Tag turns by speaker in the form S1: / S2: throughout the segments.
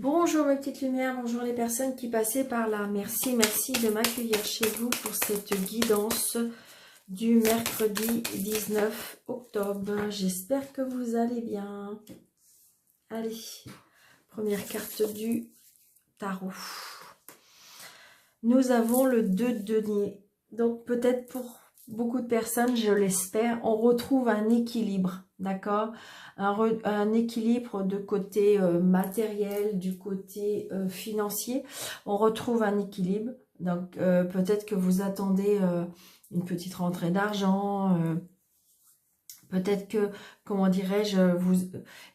S1: Bonjour mes petites lumières, bonjour les personnes qui passaient par là. Merci de m'accueillir chez vous pour cette guidance du mercredi 19 octobre. J'espère que vous allez bien. Allez, première carte du tarot. Nous avons le 2 de denier. Donc peut-être pour beaucoup de personnes, je l'espère, on retrouve un équilibre, d'accord, un équilibre de côté matériel, du côté financier. On retrouve un équilibre. Donc peut-être que vous attendez une petite rentrée d'argent. Peut-être que, comment dirais-je,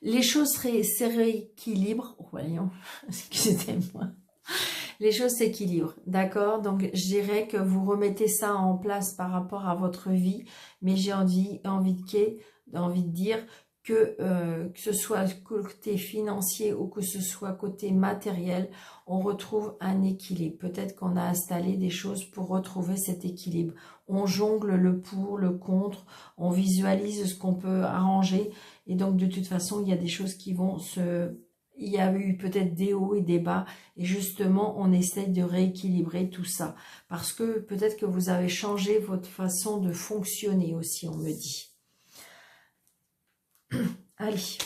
S1: les choses se rééquilibrent. Voyons, excusez-moi. Les choses s'équilibrent, d'accord? Donc, je dirais que vous remettez ça en place par rapport à votre vie, mais j'ai envie de dire que ce soit côté financier ou que ce soit côté matériel, on retrouve un équilibre. Peut-être qu'on a installé des choses pour retrouver cet équilibre. On jongle le pour, le contre, on visualise ce qu'on peut arranger, et donc de toute façon, il y a des choses qui vont se... Il y a eu peut-être des hauts et des bas, et justement, on essaye de rééquilibrer tout ça. Parce que peut-être que vous avez changé votre façon de fonctionner aussi, on me dit. Allez,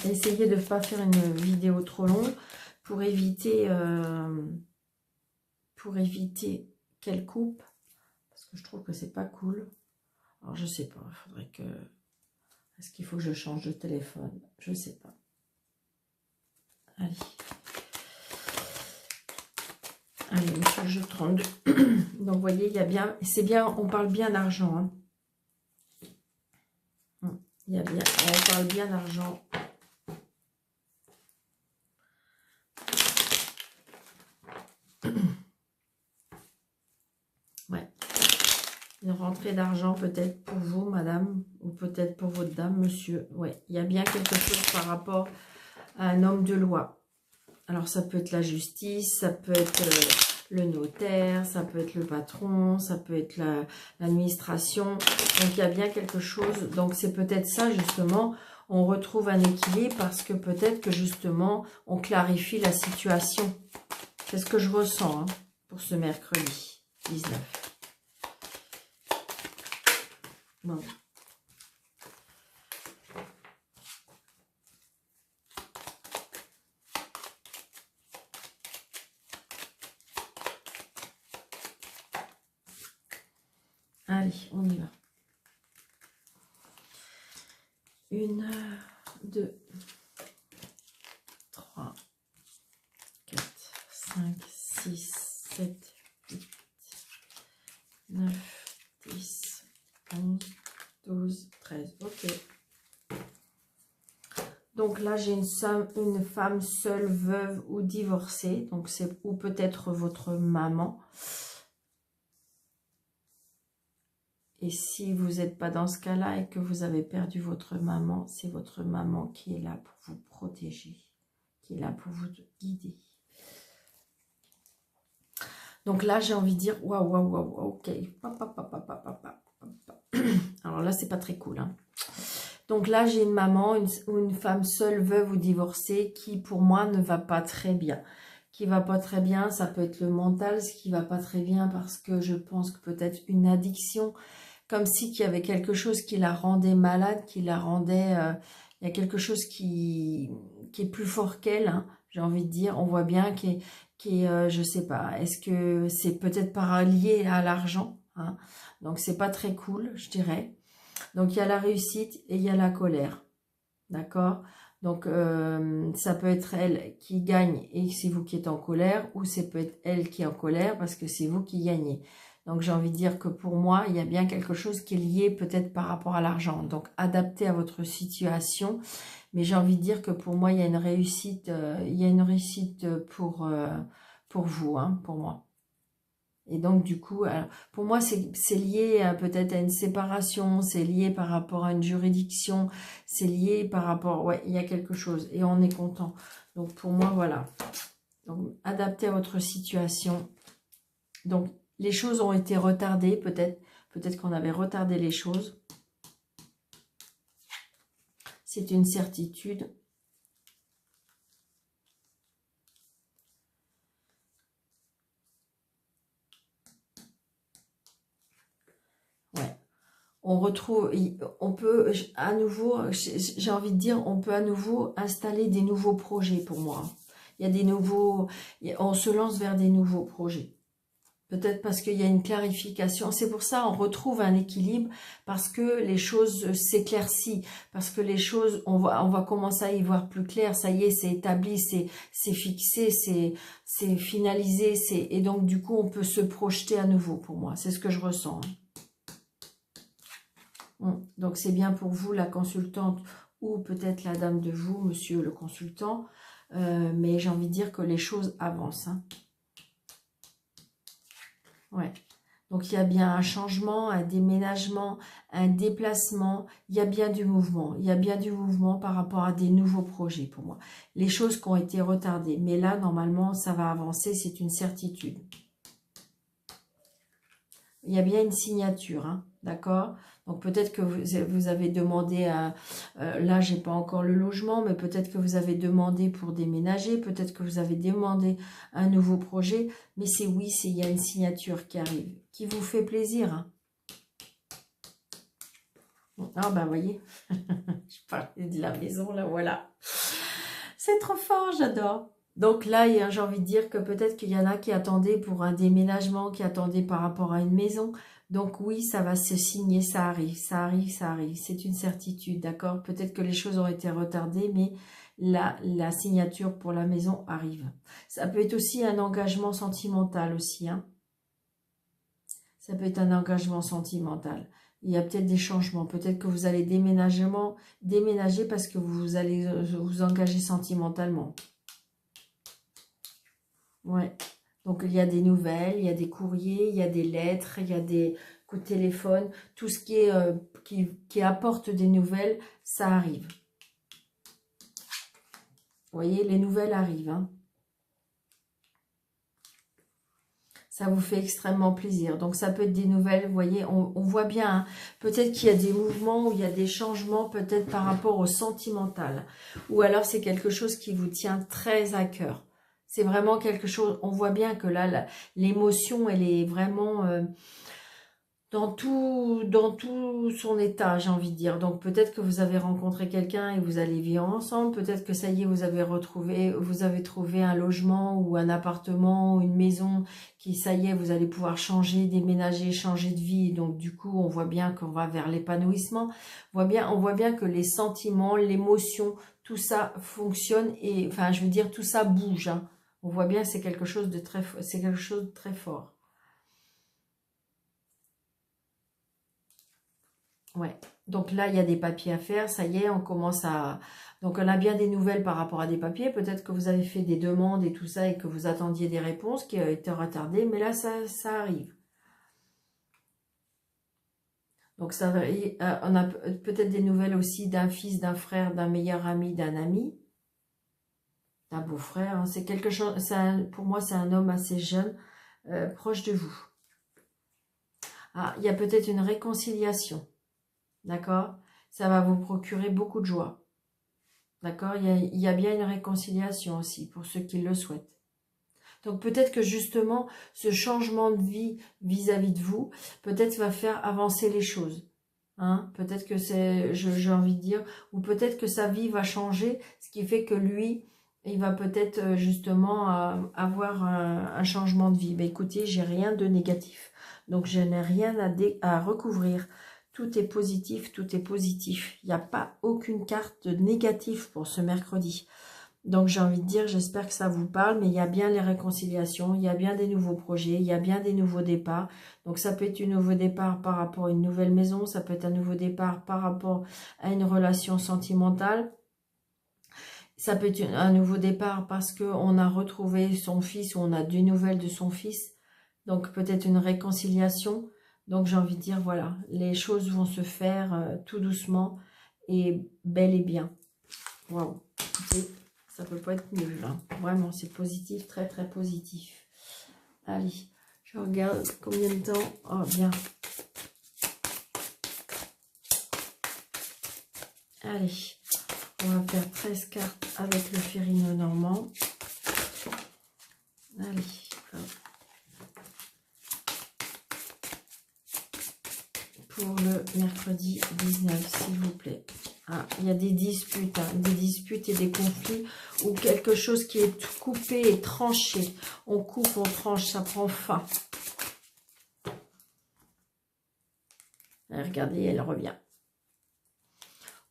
S1: essayez de ne pas faire une vidéo trop longue pour éviter qu'elle coupe. Parce que je trouve que c'est pas cool. Alors, je sais pas, il faudrait que... Est-ce qu'il faut que je change de téléphone? Je sais pas. Allez. Allez, monsieur jeu 32. Donc, vous voyez, il y a bien... C'est bien, on parle bien d'argent. Hein. Il y a bien... On parle bien d'argent. Ouais. Une rentrée d'argent peut-être pour vous, madame, ou peut-être pour votre dame, monsieur. Ouais, il y a bien quelque chose par rapport à un homme de loi. Alors, ça peut être la justice, ça peut être le notaire, ça peut être le patron, ça peut être l'administration. Donc, il y a bien quelque chose. Donc, c'est peut-être ça, justement. On retrouve un équilibre parce que peut-être que, justement, on clarifie la situation. C'est ce que je ressens hein, pour ce mercredi 19. Bon. Allez, on y va. 1, 2, 3, 4, 5, 6, 7, 8, 9, 10, 11, 12, 13. Ok. Donc là, j'ai une femme seule, veuve ou divorcée. Donc c'est ou peut-être votre maman. Et si vous n'êtes pas dans ce cas-là et que vous avez perdu votre maman, c'est votre maman qui est là pour vous protéger, qui est là pour vous guider. Donc là, j'ai envie de dire, waouh, ok. Alors là, c'est pas très cool. Hein. Donc là, j'ai une maman, une femme seule, veuve ou divorcée, qui pour moi ne va pas très bien. Qui va pas très bien, ça peut être le mental, ce qui va pas très bien parce que je pense que peut-être une addiction, comme si qu'il y avait quelque chose qui la rendait malade, qui la rendait... il y a quelque chose qui est plus fort qu'elle, hein, j'ai envie de dire. On voit bien je sais pas, est-ce que c'est peut-être pas lié à l'argent hein, donc c'est pas très cool, je dirais. Donc il y a la réussite et il y a la colère, d'accord. Donc ça peut être elle qui gagne et c'est vous qui êtes en colère, ou c'est peut être elle qui est en colère parce que c'est vous qui gagnez. Donc j'ai envie de dire que pour moi, il y a bien quelque chose qui est lié peut-être par rapport à l'argent. Donc adapté à votre situation. Mais j'ai envie de dire que pour moi, il y a une réussite, pour vous, hein, pour moi. Et donc du coup, pour moi, c'est lié peut-être à une séparation, c'est lié par rapport à une juridiction, c'est lié par rapport... Ouais, il y a quelque chose et on est content. Donc pour moi, voilà. Donc adapté à votre situation. Donc les choses ont été retardées, peut-être qu'on avait retardé les choses. C'est une certitude. on retrouve, on peut à nouveau, j'ai envie de dire, on peut à nouveau installer des nouveaux projets pour moi. Il y a des nouveaux, on se lance vers des nouveaux projets. Peut-être parce qu'il y a une clarification. C'est pour ça on retrouve un équilibre, parce que les choses s'éclaircissent, parce que les choses, on va commencer à y voir plus clair. Ça y est, c'est établi, c'est fixé, c'est finalisé. Et donc du coup, on peut se projeter à nouveau pour moi. C'est ce que je ressens. Donc c'est bien pour vous, la consultante, ou peut-être la dame de vous, monsieur le consultant. Mais j'ai envie de dire que les choses avancent. Ouais. Donc il y a bien un changement, un déménagement, un déplacement. Il y a bien du mouvement. Il y a bien du mouvement par rapport à des nouveaux projets pour moi. Les choses qui ont été retardées. Mais là, normalement, ça va avancer, c'est une certitude. Il y a bien une signature, hein, d'accord? Donc peut-être que vous avez demandé, là j'ai pas encore le logement, mais peut-être que vous avez demandé pour déménager, peut-être que vous avez demandé un nouveau projet, mais c'est oui, il y a une signature qui arrive, qui vous fait plaisir. Hein. Ah ben voyez, je parlais de la maison, là voilà. C'est trop fort, j'adore. Donc là, j'ai envie de dire que peut-être qu'il y en a qui attendaient pour un déménagement, qui attendaient par rapport à une maison. Donc oui, ça va se signer, ça arrive, ça arrive, ça arrive. C'est une certitude, d'accord? Peut-être que les choses ont été retardées, mais la signature pour la maison arrive. Ça peut être aussi un engagement sentimental aussi, hein. Ça peut être un engagement sentimental. Il y a peut-être des changements. Peut-être que vous allez déménager parce que vous allez vous engager sentimentalement. Ouais. Donc, il y a des nouvelles, il y a des courriers, il y a des lettres, il y a des coups de téléphone. Tout ce qui est qui apporte des nouvelles, ça arrive. Vous voyez, les nouvelles arrivent. Hein. Ça vous fait extrêmement plaisir. Donc, ça peut être des nouvelles, vous voyez, on voit bien. Hein, peut-être qu'il y a des mouvements, ou il y a des changements, peut-être par rapport au sentimental. Ou alors, c'est quelque chose qui vous tient très à cœur. C'est vraiment quelque chose, on voit bien que là, l'émotion, elle est vraiment dans tout son état, j'ai envie de dire. Donc peut-être que vous avez rencontré quelqu'un et vous allez vivre ensemble. Peut-être que ça y est, vous avez trouvé un logement ou un appartement ou une maison qui, ça y est, vous allez pouvoir changer, déménager, changer de vie. Donc du coup, on voit bien qu'on va vers l'épanouissement. On voit bien que les sentiments, l'émotion, tout ça fonctionne et, enfin, je veux dire, tout ça bouge. Hein. On voit bien que c'est quelque chose de très fort. Ouais. Donc là, il y a des papiers à faire. Ça y est, on commence à... Donc on a bien des nouvelles par rapport à des papiers. Peut-être que vous avez fait des demandes et tout ça et que vous attendiez des réponses qui ont été retardées. Mais là, ça arrive. Donc ça, on a peut-être des nouvelles aussi d'un fils, d'un frère, d'un meilleur ami, d'un ami. Un beau-frère, hein. C'est quelque chose, pour moi c'est un homme assez jeune, proche de vous. Ah, il y a peut-être une réconciliation, d'accord? Ça va vous procurer beaucoup de joie, d'accord? Il y a bien une réconciliation aussi, pour ceux qui le souhaitent. Donc peut-être que justement, ce changement de vie vis-à-vis de vous, peut-être va faire avancer les choses. Hein? Peut-être que c'est, j'ai envie de dire, ou peut-être que sa vie va changer, ce qui fait que lui... il va peut-être justement avoir un changement de vie. Mais écoutez, j'ai rien de négatif. Donc, je n'ai rien à recouvrir. Tout est positif, tout est positif. Il n'y a pas aucune carte négative pour ce mercredi. Donc, j'ai envie de dire, j'espère que ça vous parle, mais il y a bien les réconciliations, il y a bien des nouveaux projets, il y a bien des nouveaux départs. Donc, ça peut être un nouveau départ par rapport à une nouvelle maison, ça peut être un nouveau départ par rapport à une relation sentimentale. Ça peut être un nouveau départ parce qu'on a retrouvé son fils ou on a des nouvelles de son fils. Donc peut-être une réconciliation. Donc j'ai envie de dire, voilà, les choses vont se faire tout doucement et bel et bien. Waouh, écoutez, ça peut pas être nul. Hein. Vraiment, c'est positif, très très positif. Allez, je regarde combien de temps. Oh, bien. Allez. On va faire 13 cartes avec le Ferrino normand. Allez, hop. Pour le mercredi. mercredi 19, s'il vous plaît. Ah, il y a des disputes, hein, des disputes et des conflits, ou quelque chose qui est coupé et tranché. On coupe, on tranche, ça prend fin. Et regardez, elle revient.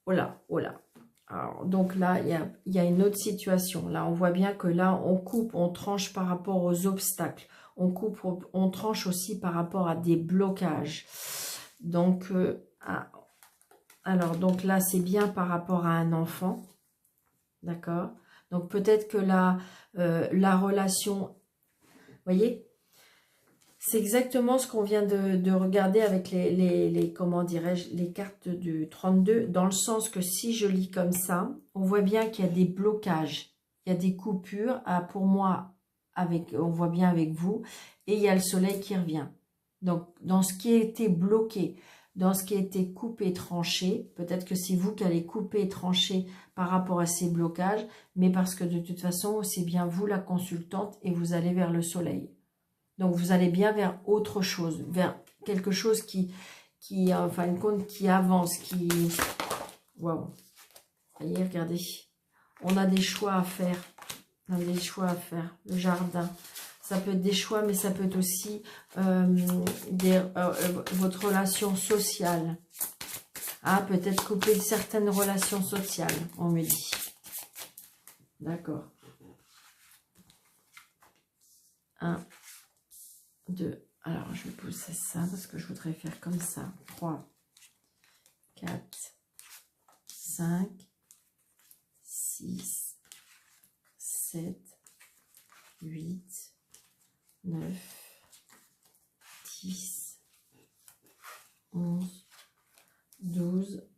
S1: Oh là, oh là. Alors, donc là, il y a une autre situation. Là, on voit bien que là, on coupe, on tranche par rapport aux obstacles. On coupe, on tranche aussi par rapport à des blocages. Donc, alors, donc là, c'est bien par rapport à un enfant. D'accord? Donc, peut-être que la relation... Vous voyez? C'est exactement ce qu'on vient de regarder avec les comment dirais-je, les cartes du 32, dans le sens que si je lis comme ça, on voit bien qu'il y a des blocages, il y a des coupures, pour moi, on voit bien avec vous, et il y a le soleil qui revient. Donc, dans ce qui a été bloqué, dans ce qui a été coupé, tranché, peut-être que c'est vous qui allez couper et trancher par rapport à ces blocages, mais parce que de toute façon, c'est bien vous la consultante et vous allez vers le soleil. Donc, vous allez bien vers autre chose, vers quelque chose qui en fin de compte, qui avance, qui... Waouh! Vous voyez, regardez. On a des choix à faire. On a des choix à faire. Le jardin. Ça peut être des choix, mais ça peut être aussi votre relation sociale. Ah, peut-être couper certaines relations sociales, on me dit. D'accord. 1, 2. Alors, je vais pousser ça parce que je voudrais faire comme ça. 3, 4, 5, 6, 7, 8, 9, 10, 11, 12.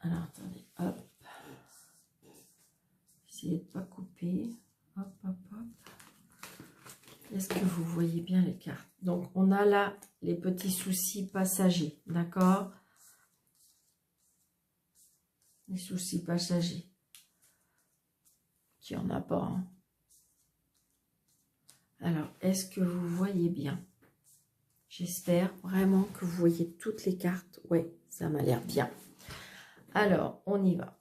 S1: Alors, attendez, hop. Essayez de ne pas couper. Hop, hop, hop. Est-ce que vous voyez bien les cartes? Donc, on a là les petits soucis passagers, d'accord? Les soucis passagers. Qu'il n'y en a pas, hein. Alors, est-ce que vous voyez bien? J'espère vraiment que vous voyez toutes les cartes. Oui, ça m'a l'air bien. Alors, on y va.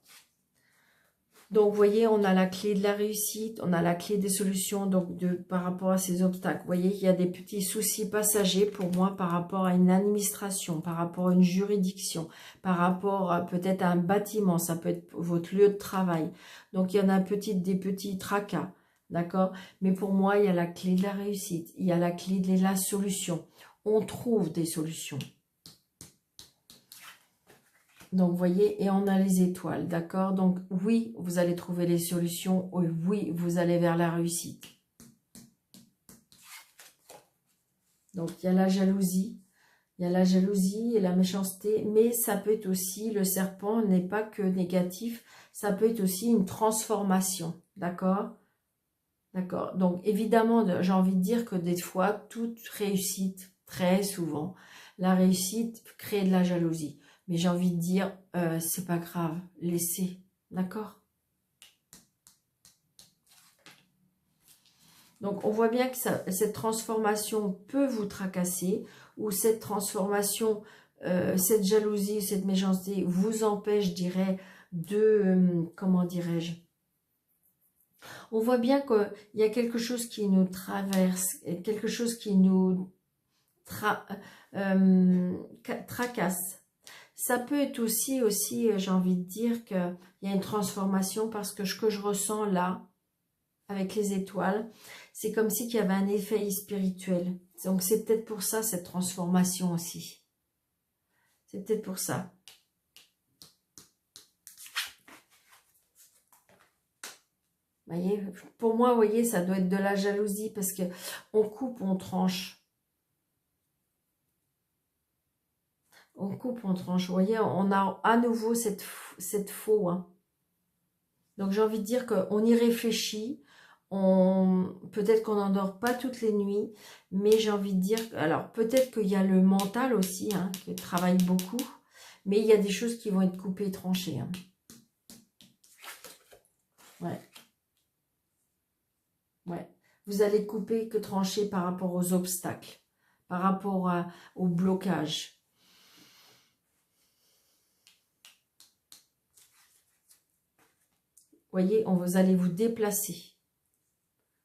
S1: Donc, vous voyez, on a la clé de la réussite, on a la clé des solutions donc par rapport à ces obstacles. Vous voyez, il y a des petits soucis passagers pour moi par rapport à une administration, par rapport à une juridiction, par rapport peut-être à un bâtiment, ça peut être votre lieu de travail. Donc, il y en a des petits tracas, d'accord? Mais pour moi, il y a la clé de la réussite, il y a la clé de la solution. On trouve des solutions. Donc, vous voyez, et on a les étoiles, d'accord? Donc, oui, vous allez trouver les solutions. Oui, vous allez vers la réussite. Donc, il y a la jalousie. Il y a la jalousie et la méchanceté. Mais ça peut être aussi, le serpent n'est pas que négatif. Ça peut être aussi une transformation, d'accord? D'accord. Donc, évidemment, j'ai envie de dire que des fois, toute réussite, très souvent, la réussite crée de la jalousie. Mais j'ai envie de dire, c'est pas grave, laissez, d'accord? Donc, on voit bien que cette transformation peut vous tracasser, ou cette transformation, cette jalousie, cette méchanceté vous empêche, je dirais, comment dirais-je? On voit bien qu'il y a quelque chose qui nous traverse, quelque chose qui nous tracasse. Ça peut être aussi, j'ai envie de dire qu'il y a une transformation parce que ce que je ressens là, avec les étoiles, c'est comme si il y avait un effet spirituel. Donc c'est peut-être pour ça cette transformation aussi. C'est peut-être pour ça. Vous voyez, pour moi, vous voyez, ça doit être de la jalousie parce que on coupe, on tranche. On coupe, on tranche. Vous voyez, on a à nouveau cette faux. Hein. Donc, j'ai envie de dire qu'on y réfléchit. Peut-être qu'on n'endort pas toutes les nuits. Mais j'ai envie de dire... Alors, peut-être qu'il y a le mental aussi, hein, qui travaille beaucoup. Mais il y a des choses qui vont être coupées et tranchées. Hein. Ouais. Ouais. Vous allez couper que trancher par rapport aux obstacles. Par rapport au blocage. voyez, vous allez vous déplacer.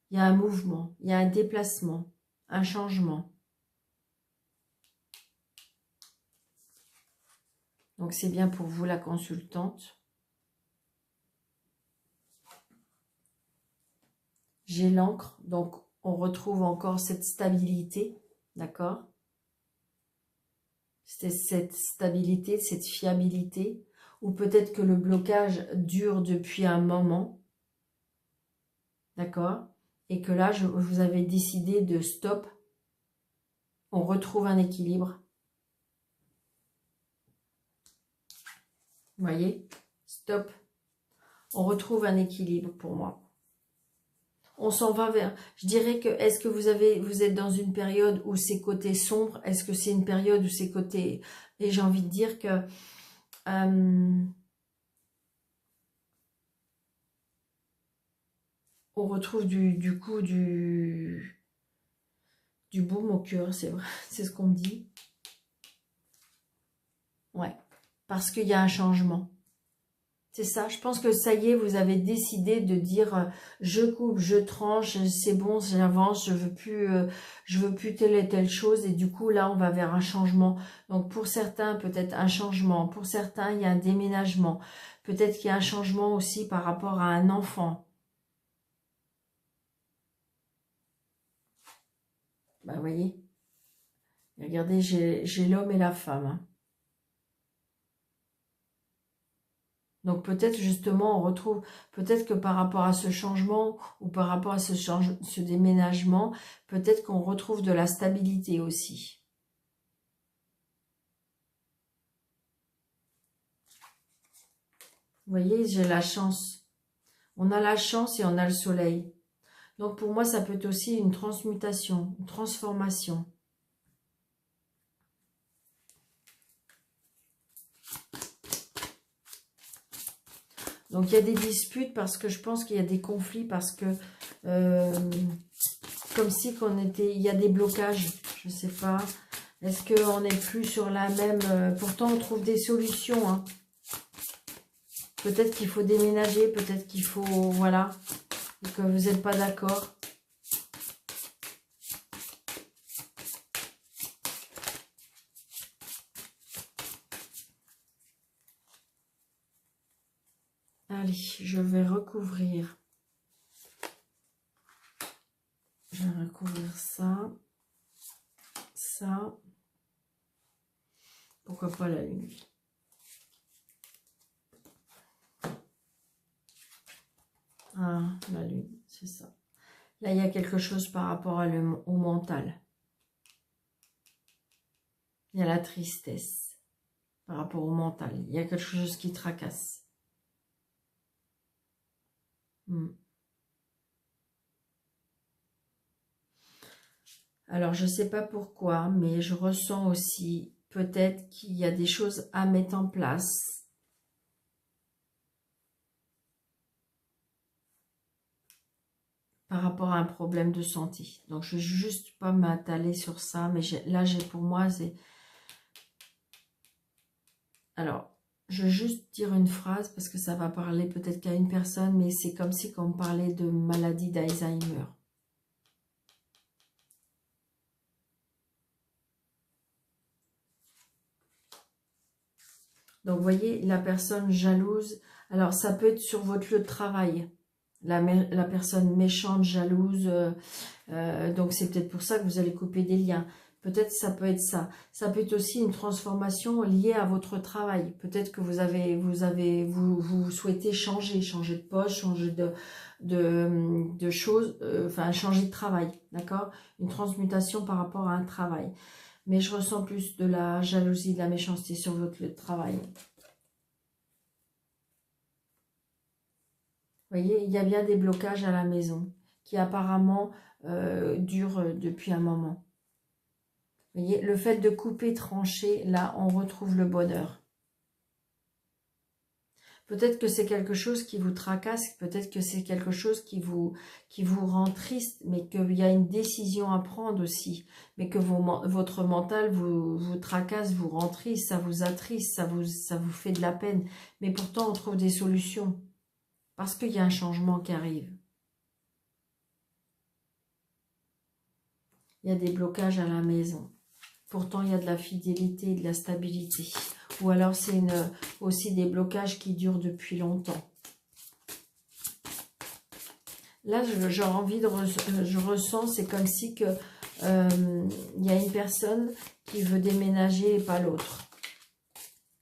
S1: Il y a un mouvement, il y a un déplacement, un changement. Donc, c'est bien pour vous, la consultante. J'ai l'encre, donc on retrouve encore cette stabilité, d'accord? Cette stabilité, cette fiabilité, ou peut-être que le blocage dure depuis un moment, d'accord? Et que là, vous avez décidé de stop, on retrouve un équilibre. Vous voyez? Stop. On retrouve un équilibre pour moi. On s'en va vers... Je dirais que, est-ce que vous êtes dans une période où c'est côté sombre? Est-ce que c'est une période où c'est côté... Et j'ai envie de dire que... on retrouve du coup du baume au cœur, c'est vrai, c'est ce qu'on me dit. Ouais, parce qu'il y a un changement. C'est ça, je pense que ça y est, vous avez décidé de dire je coupe, je tranche, c'est bon, j'avance, je veux plus telle et telle chose, et du coup là on va vers un changement. Donc pour certains peut-être un changement, pour certains il y a un déménagement, peut-être qu'il y a un changement aussi par rapport à un enfant. Bah vous voyez, regardez, j'ai l'homme et la femme, hein. Donc peut-être justement on retrouve, peut-être que par rapport à ce changement ou par rapport à ce déménagement, peut-être qu'on retrouve de la stabilité aussi. Vous voyez, j'ai la chance. On a la chance et on a le soleil. Donc pour moi ça peut être aussi une transmutation, une transformation. Donc il y a des disputes parce que je pense qu'il y a des conflits parce que comme si il y a des blocages, je sais pas. Est-ce qu'on n'est plus sur la même... pourtant on trouve des solutions, hein. Peut-être qu'il faut déménager, peut-être qu'il faut... Voilà, et que vous n'êtes pas d'accord. Allez, je vais recouvrir. Je vais recouvrir ça. Ça. Pourquoi pas la lune? Ah, la lune, c'est ça. Là, il y a quelque chose par rapport au mental. Il y a la tristesse par rapport au mental. Il y a quelque chose qui tracasse. Alors, je ne sais pas pourquoi, mais je ressens aussi peut-être qu'il y a des choses à mettre en place. Par rapport à un problème de santé. Donc, je ne vais juste pas m'attaler sur ça, mais là, pour moi, c'est... Alors, je vais juste dire une phrase parce que ça va parler peut-être qu'à une personne, mais c'est comme si on parlait de maladie d'Alzheimer. Donc, vous voyez, la personne jalouse, alors ça peut être sur votre lieu de travail. La personne méchante, jalouse, donc c'est peut-être pour ça que vous allez couper des liens. Peut-être ça peut être ça. Ça peut être aussi une transformation liée à votre travail. Peut-être que vous souhaitez changer de poste, changer de choses, enfin changer de travail, d'accord? Une transmutation par rapport à un travail. Mais je ressens plus de la jalousie, de la méchanceté sur votre lieu de travail. Vous voyez, il y a bien des blocages à la maison qui apparemment durent depuis un moment. Vous voyez, le fait de couper, trancher, là, on retrouve le bonheur. Peut-être que c'est quelque chose qui vous tracasse, peut-être que c'est quelque chose qui vous rend triste, mais qu'il y a une décision à prendre aussi, mais que votre mental vous tracasse, vous rend triste, ça vous attriste, ça vous fait de la peine, mais pourtant on trouve des solutions. Parce qu'il y a un changement qui arrive. Il y a des blocages à la maison. Pourtant, il y a de la fidélité et de la stabilité. Ou alors, c'est aussi des blocages qui durent depuis longtemps. Là, j'ai envie de... je ressens, c'est comme si que il y a une personne qui veut déménager et pas l'autre.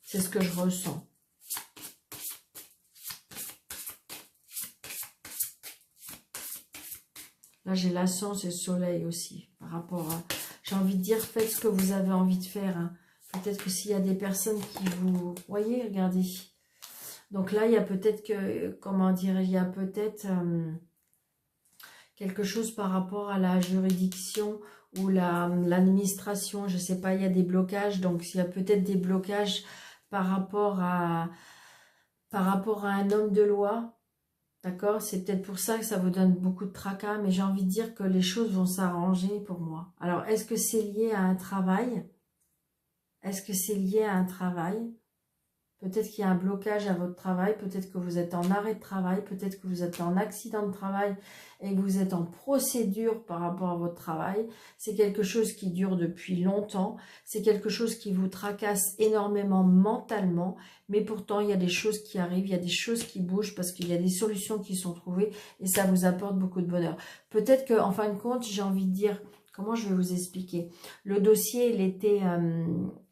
S1: C'est ce que je ressens. Là, j'ai la science et le soleil aussi. Par rapport à... J'ai envie de dire, faites ce que vous avez envie de faire. Hein. Peut-être que s'il y a des personnes qui vous... Voyez, regardez. Donc là, il y a peut-être que... Comment dire? Il y a peut-être quelque chose par rapport à la juridiction ou l'administration. Je ne sais pas, il y a des blocages. Donc, il y a peut-être des blocages par rapport à un homme de loi. D'accord? C'est peut-être pour ça que ça vous donne beaucoup de tracas, mais j'ai envie de dire que les choses vont s'arranger pour moi. Alors, est-ce que c'est lié à un travail? Est-ce que c'est lié à un travail? Peut-être qu'il y a un blocage à votre travail, peut-être que vous êtes en arrêt de travail, peut-être que vous êtes en accident de travail et que vous êtes en procédure par rapport à votre travail. C'est quelque chose qui dure depuis longtemps, c'est quelque chose qui vous tracasse énormément mentalement, mais pourtant il y a des choses qui arrivent, il y a des choses qui bougent parce qu'il y a des solutions qui sont trouvées et ça vous apporte beaucoup de bonheur. Peut-être qu'en fin de compte, j'ai envie de dire... Comment je vais vous expliquer? Le dossier, il était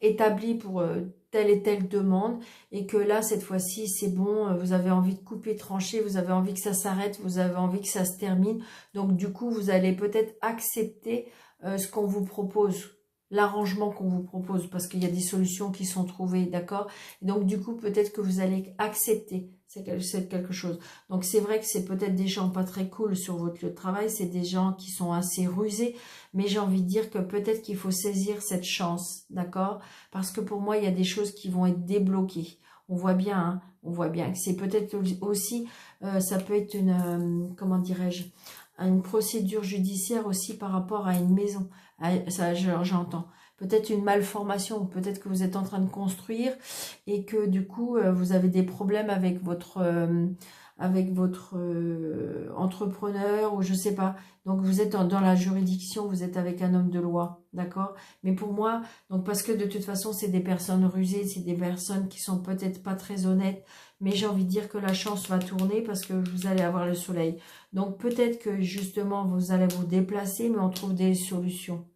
S1: établi pour telle et telle demande et que là, cette fois-ci, c'est bon, vous avez envie de couper, trancher, vous avez envie que ça s'arrête, vous avez envie que ça se termine. Donc, du coup, vous allez peut-être accepter ce qu'on vous propose, l'arrangement qu'on vous propose parce qu'il y a des solutions qui sont trouvées, d'accord? Donc, du coup, peut-être que vous allez accepter. C'est quelque chose. Donc, c'est vrai que c'est peut-être des gens pas très cool sur votre lieu de travail. C'est des gens qui sont assez rusés. Mais j'ai envie de dire que peut-être qu'il faut saisir cette chance. D'accord? Parce que pour moi, il y a des choses qui vont être débloquées. On voit bien, hein, on voit bien que c'est peut-être aussi, ça peut être une, comment dirais-je, une procédure judiciaire aussi par rapport à une maison. Ça, j'entends. Peut-être une malformation, peut-être que vous êtes en train de construire et que du coup, vous avez des problèmes avec votre entrepreneur ou je sais pas. Donc, vous êtes dans la juridiction, vous êtes avec un homme de loi, d'accord? Mais pour moi, donc parce que de toute façon, c'est des personnes rusées, c'est des personnes qui sont peut-être pas très honnêtes, mais j'ai envie de dire que la chance va tourner parce que vous allez avoir le soleil. Donc, peut-être que justement, vous allez vous déplacer, mais on trouve des solutions.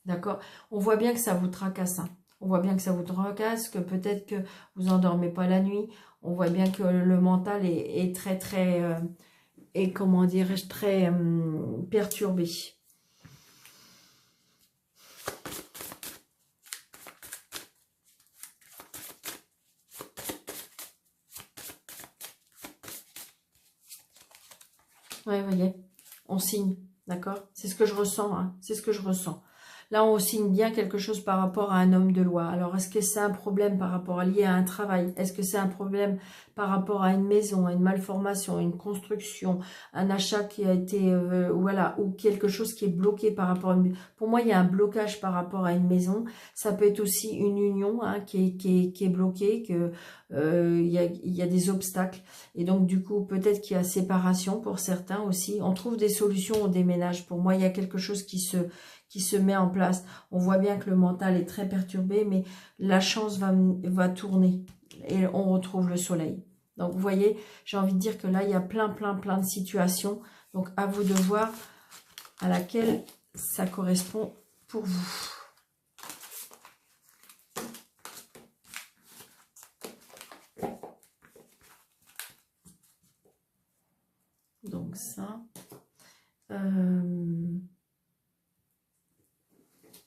S1: D'accord? On voit bien que ça vous tracasse. Hein. On voit bien que ça vous tracasse, que peut-être que vous endormez pas la nuit. On voit bien que le mental est très, très, et comment dirais-je, très perturbé. Ouais, vous voyez, on signe, d'accord? C'est ce que je ressens, hein. C'est ce que je ressens. Là, on signe bien quelque chose par rapport à un homme de loi. Alors, est-ce que c'est un problème par rapport lié à un travail? Est-ce que c'est un problème par rapport à une maison, à une malformation, à une construction, un achat qui a été, voilà, ou quelque chose qui est bloqué par rapport à une... Pour moi, il y a un blocage par rapport à une maison. Ça peut être aussi une union hein, qui est bloquée, que il y a des obstacles. Et donc, du coup, peut-être qu'il y a séparation pour certains aussi. On trouve des solutions au déménage. Pour moi, il y a quelque chose qui se met en place. On voit bien que le mental est très perturbé, mais la chance va tourner et on retrouve le soleil. Donc, vous voyez, j'ai envie de dire que là, il y a plein de situations. Donc, à vous de voir à laquelle ça correspond pour vous. Donc, ça...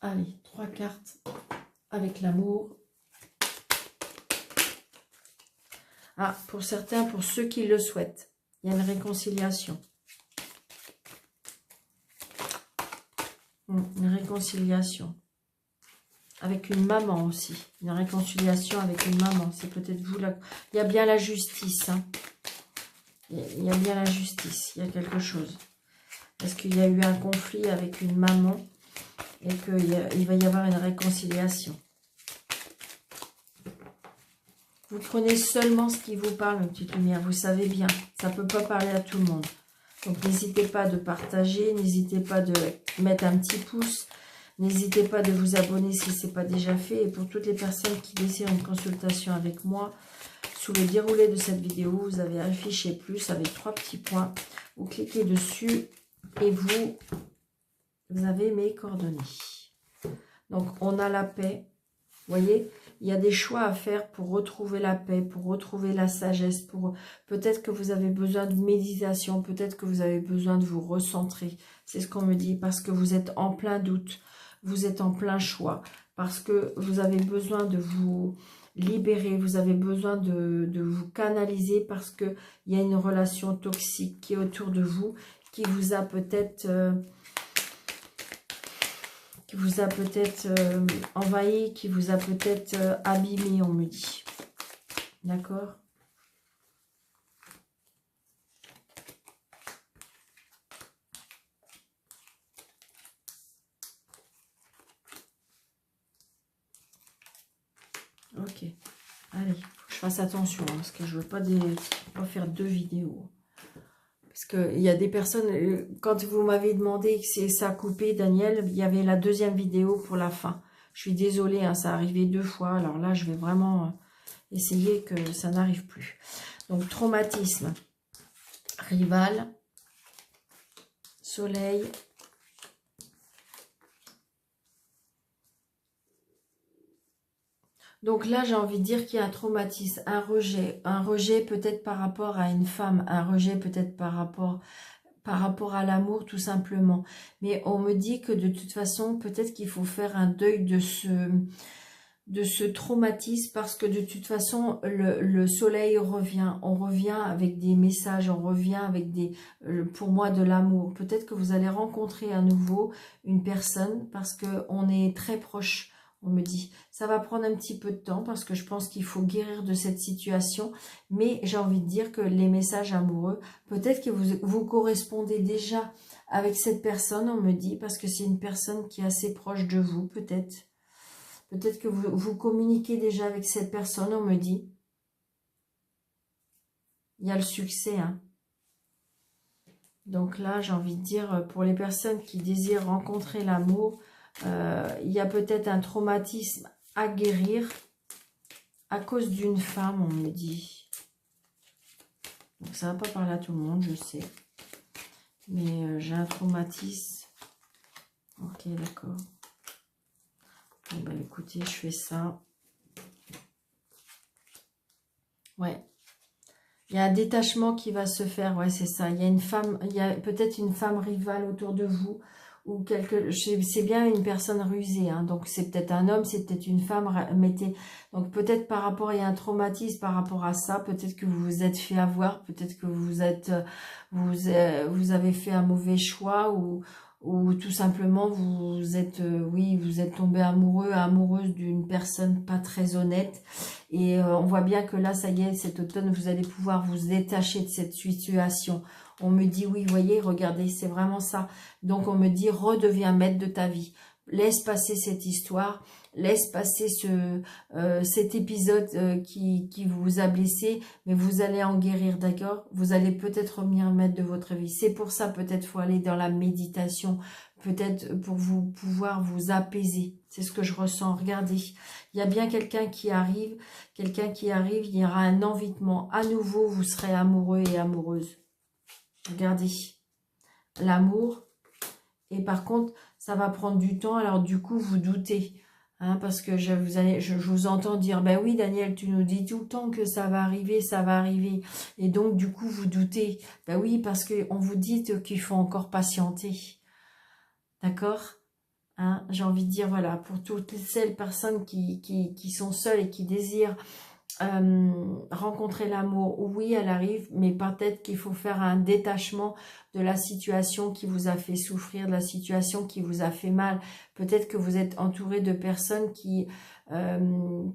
S1: Allez, 3 cartes avec l'amour. Ah, pour certains, pour ceux qui le souhaitent, il y a une réconciliation. Une réconciliation. Avec une maman aussi. Une réconciliation avec une maman. C'est peut-être vous là. Il y a bien la justice. Hein. Il y a bien la justice. Il y a quelque chose. Est-ce qu'il y a eu un conflit avec une maman et qu'il va y avoir une réconciliation? Vous prenez seulement ce qui vous parle, mes petites lumières. Vous savez bien, ça ne peut pas parler à tout le monde. Donc, n'hésitez pas de partager, n'hésitez pas de mettre un petit pouce. N'hésitez pas de vous abonner si ce n'est pas déjà fait. Et pour toutes les personnes qui désirent une consultation avec moi, sous le déroulé de cette vidéo, vous avez un fichier plus avec 3 petits points. Vous cliquez dessus et vous avez mes coordonnées. Donc, on a la paix. Vous voyez, il y a des choix à faire pour retrouver la paix, pour retrouver la sagesse. Peut-être que vous avez besoin de méditation, peut-être que vous avez besoin de vous recentrer. C'est ce qu'on me dit, parce que vous êtes en plein doute. Vous êtes en plein choix parce que vous avez besoin de vous libérer, vous avez besoin de vous canaliser parce qu'il y a une relation toxique qui est autour de vous, qui vous a peut-être envahi, qui vous a peut-être abîmé, on me dit. D'accord ? Ok, allez, faut que je fasse attention, hein, parce que je veux pas faire 2 vidéos. Parce qu'il y a des personnes, quand vous m'avez demandé que ça a coupé, Daniel, il y avait la 2e vidéo pour la fin. Je suis désolée, hein, ça a arrivé 2 fois, alors là, je vais vraiment essayer que ça n'arrive plus. Donc, traumatisme, rival, soleil, donc là, j'ai envie de dire qu'il y a un traumatisme, un rejet peut-être par rapport à une femme, un rejet peut-être par rapport à l'amour tout simplement. Mais on me dit que de toute façon, peut-être qu'il faut faire un deuil de ce traumatisme parce que de toute façon, le soleil revient. On revient avec des messages, on revient avec pour moi, de l'amour. Peut-être que vous allez rencontrer à nouveau une personne parce qu'on est très proche. On me dit, ça va prendre un petit peu de temps parce que je pense qu'il faut guérir de cette situation. Mais j'ai envie de dire que les messages amoureux, peut-être que vous correspondez déjà avec cette personne, on me dit, parce que c'est une personne qui est assez proche de vous, peut-être. Peut-être que vous communiquez déjà avec cette personne, on me dit. Il y a le succès, hein. Donc là, j'ai envie de dire, pour les personnes qui désirent rencontrer l'amour, il y a peut-être un traumatisme à guérir à cause d'une femme, on me dit. Donc ça ne va pas parler à tout le monde, je sais. Mais j'ai un traumatisme. Ok, d'accord. Bon, bah, écoutez, je fais ça. Ouais. Il y a un détachement qui va se faire, ouais, c'est ça. Il y a une femme, il y a peut-être une femme rivale autour de vous. Ou c'est bien une personne rusée, hein, donc c'est peut-être un homme, c'est peut-être une femme, donc peut-être par rapport, il y a un traumatisme par rapport à ça, peut-être que vous vous êtes fait avoir, peut-être que vous avez fait un mauvais choix, ou tout simplement vous êtes tombé amoureuse d'une personne pas très honnête, et on voit bien que là, ça y est, cet automne, vous allez pouvoir vous détacher de cette situation. On me dit, oui, vous voyez, regardez, c'est vraiment ça. Donc, on me dit, redeviens maître de ta vie. Laisse passer cette histoire. Laisse passer cet épisode qui vous a blessé. Mais vous allez en guérir, d'accord? Vous allez peut-être revenir maître de votre vie. C'est pour ça, peut-être, faut aller dans la méditation. Peut-être pour vous pouvoir vous apaiser. C'est ce que je ressens. Regardez, il y a bien quelqu'un qui arrive. Quelqu'un qui arrive, il y aura un envitement. À nouveau, vous serez amoureux et amoureuse. Regardez, l'amour, et par contre, ça va prendre du temps, alors du coup, vous doutez, hein, parce que je vous entends dire, ben oui, Daniel, tu nous dis tout le temps que ça va arriver, et donc, du coup, vous doutez, ben oui, parce qu'on vous dit qu'il faut encore patienter, d'accord, hein, j'ai envie de dire, voilà, pour toutes ces personnes qui sont seules et qui désirent rencontrer l'amour, oui, elle arrive, mais peut-être qu'il faut faire un détachement de la situation qui vous a fait souffrir, de la situation qui vous a fait mal. Peut-être que vous êtes entouré de personnes qui vous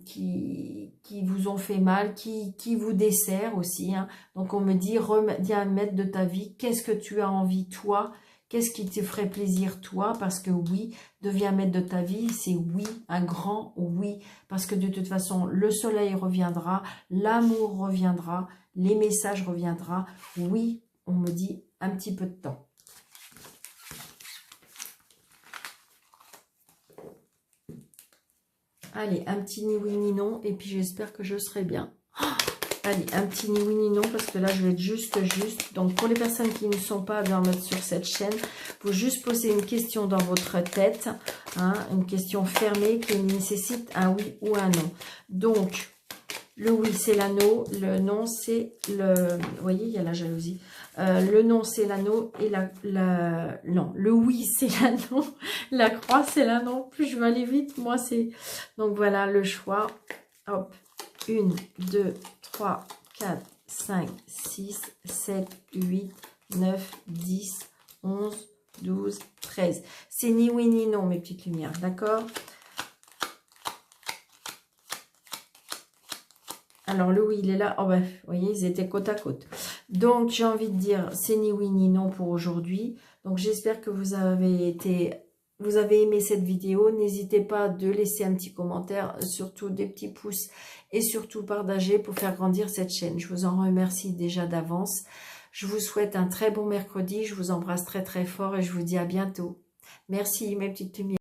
S1: ont fait mal, qui vous desserrent aussi, hein. Donc on me dit, reviens maître de ta vie, qu'est-ce que tu as envie, toi? Qu'est-ce qui te ferait plaisir toi? Parce que oui, deviens maître de ta vie, c'est oui, un grand oui. Parce que de toute façon, le soleil reviendra, l'amour reviendra, les messages reviendront. Oui, on me dit un petit peu de temps. Allez, un petit ni oui ni non, et puis j'espère que je serai bien. Allez, un petit ni oui ni non, parce que là, je vais être juste. Donc, pour les personnes qui ne sont pas dans sur cette chaîne, il faut juste poser une question dans votre tête, hein, une question fermée qui nécessite un oui ou un non. Donc, le oui, c'est l'anneau, le non, c'est le... Vous voyez, il y a la jalousie. Le non, c'est l'anneau, et non, le oui, c'est l'anneau, la croix, c'est l'anneau. Plus je vais aller vite, moi, c'est... Donc, voilà le choix. Hop, 1, 2, 3, 4, 5, 6, 7, 8, 9, 10, 11, 12, 13. C'est ni oui ni non, mes petites lumières, d'accord? Alors, le oui, il est là. Oh, ben, vous voyez, ils étaient côte à côte. Donc, j'ai envie de dire, c'est ni oui ni non pour aujourd'hui. Donc, j'espère que vous avez aimé cette vidéo. N'hésitez pas de laisser un petit commentaire, surtout des petits pouces et surtout partager pour faire grandir cette chaîne. Je vous en remercie déjà d'avance. Je vous souhaite un très bon mercredi. Je vous embrasse très très fort et je vous dis à bientôt. Merci mes petites lumières.